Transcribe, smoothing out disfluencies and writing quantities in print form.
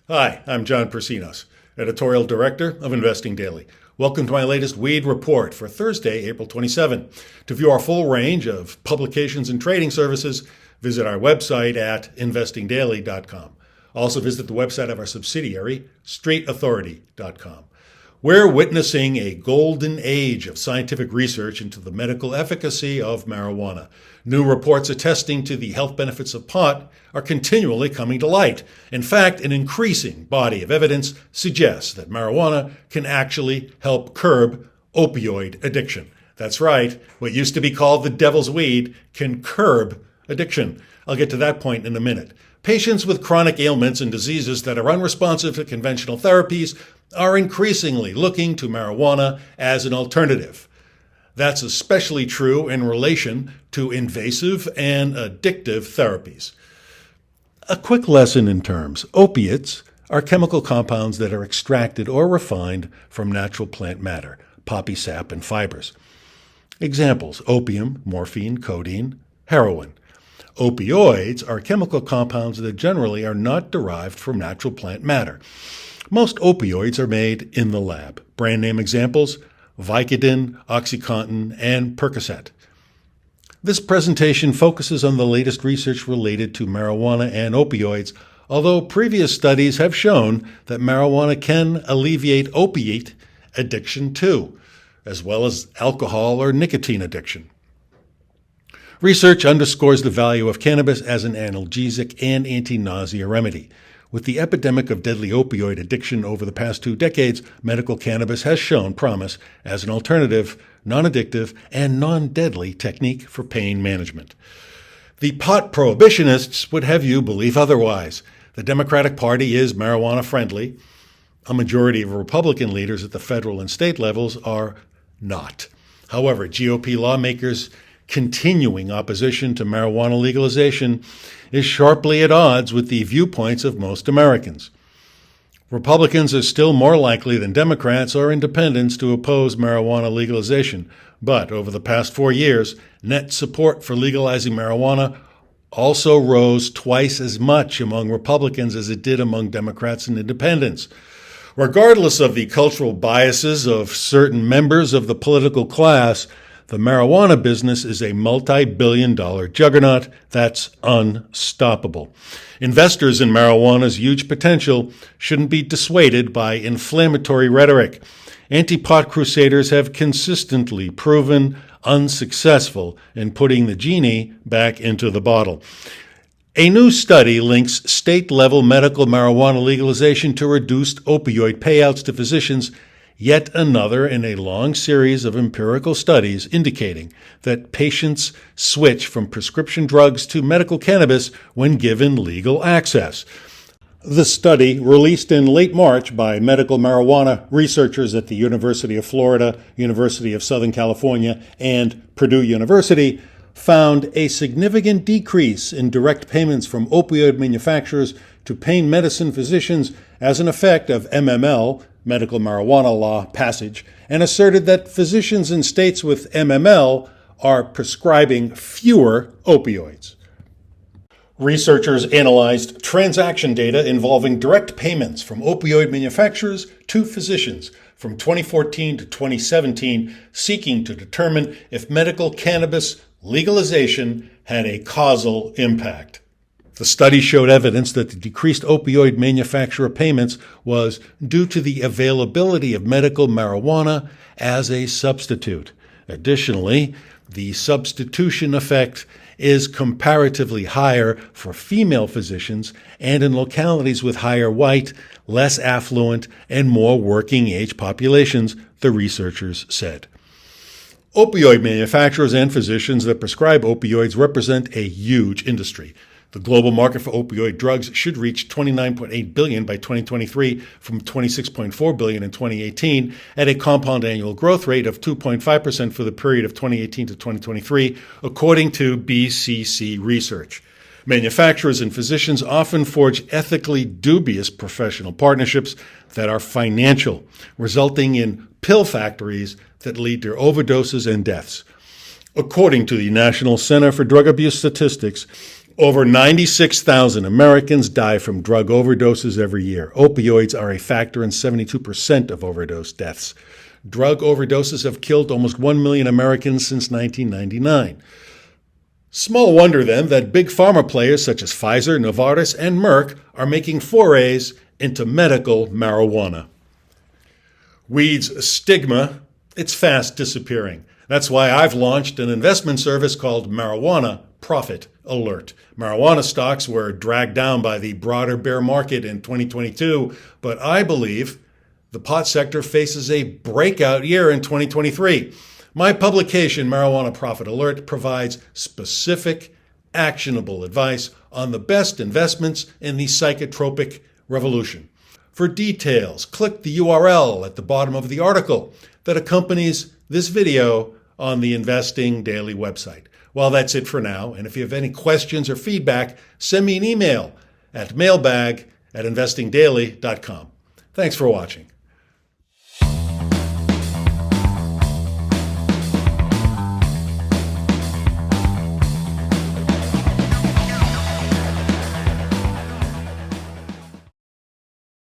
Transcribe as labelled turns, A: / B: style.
A: Hi, I'm John Persinos, Editorial Director of Investing Daily. Welcome to my latest Weed Report for Thursday, April 27. To view our full range of publications and trading services, visit our website at investingdaily.com. Also visit the website of our subsidiary, streetauthority.com. We're witnessing a golden age of scientific research into the medical efficacy of marijuana. New reports attesting to the health benefits of pot are continually coming to light. In fact, an increasing body of evidence suggests that marijuana can actually help curb opioid addiction. That's right, what used to be called the devil's weed can curb addiction. I'll get to that point in a minute. Patients with chronic ailments and diseases that are unresponsive to conventional therapies are increasingly looking to marijuana as an alternative. That's especially true in relation to invasive and addictive therapies. A quick lesson in terms. Opiates are chemical compounds that are extracted or refined from natural plant matter, poppy sap and fibers. Examples: opium, morphine, codeine, heroin. Opioids are chemical compounds that generally are not derived from natural plant matter. Most opioids are made in the lab. Brand name examples: Vicodin, OxyContin, and Percocet. This presentation focuses on the latest research related to marijuana and opioids, although previous studies have shown that marijuana can alleviate opiate addiction too, as well as alcohol or nicotine addiction. Research underscores the value of cannabis as an analgesic and anti-nausea remedy. With the epidemic of deadly opioid addiction over the past 2 decades, medical cannabis has shown promise as an alternative, non-addictive, and non-deadly technique for pain management. The pot prohibitionists would have you believe otherwise. The Democratic Party is marijuana friendly. A majority of Republican leaders at the federal and state levels are not. However, GOP lawmakers' continuing opposition to marijuana legalization is sharply at odds with the viewpoints of most Americans. Republicans are still more likely than Democrats or independents to oppose marijuana legalization, but over the past 4 years, net support for legalizing marijuana also rose twice as much among Republicans as it did among Democrats and independents. Regardless of the cultural biases of certain members of the political class, the marijuana business is a multi-billion-dollar juggernaut that's unstoppable. Investors in marijuana's huge potential shouldn't be dissuaded by inflammatory rhetoric. Anti-pot crusaders have consistently proven unsuccessful in putting the genie back into the bottle. A new study links state-level medical marijuana legalization to reduced opioid payouts to physicians, yet another in a long series of empirical studies indicating that patients switch from prescription drugs to medical cannabis when given legal access. The study, released in late March by medical marijuana researchers at the University of Florida, University of Southern California, and Purdue University, found a significant decrease in direct payments from opioid manufacturers to pain medicine physicians as an effect of MML, medical marijuana law, passage, and asserted that physicians in states with MML are prescribing fewer opioids. Researchers analyzed transaction data involving direct payments from opioid manufacturers to physicians from 2014 to 2017, seeking to determine if medical cannabis legalization had a causal impact. The study showed evidence that the decreased opioid manufacturer payments was due to the availability of medical marijuana as a substitute. Additionally, the substitution effect is comparatively higher for female physicians and in localities with higher white, less affluent, and more working-age populations, the researchers said. Opioid manufacturers and physicians that prescribe opioids represent a huge industry. The global market for opioid drugs should reach $29.8 billion by 2023 from $26.4 billion in 2018 at a compound annual growth rate of 2.5% for the period of 2018 to 2023, according to BCC Research. Manufacturers and physicians often forge ethically dubious professional partnerships that are financial, resulting in pill factories that lead to overdoses and deaths. According to the National Center for Drug Abuse Statistics, Over 96,000 Americans die from drug overdoses every year. Opioids are a factor in 72% of overdose deaths. Drug overdoses have killed almost 1 million Americans since 1999. Small wonder, then, that big pharma players such as Pfizer, Novartis, and Merck are making forays into medical marijuana. Weed's stigma, it's fast disappearing. That's why I've launched an investment service called Marijuana Profit Alert. Marijuana stocks were dragged down by the broader bear market in 2022, but I believe the pot sector faces a breakout year in 2023. My publication, Marijuana Profit Alert, provides specific, actionable advice on the best investments in the psychotropic revolution. For details, click the URL at the bottom of the article that accompanies this video on the Investing Daily website. Well, that's it for now, and if you have any questions or feedback, send me an email at mailbag@investingdaily.com. Thanks for watching.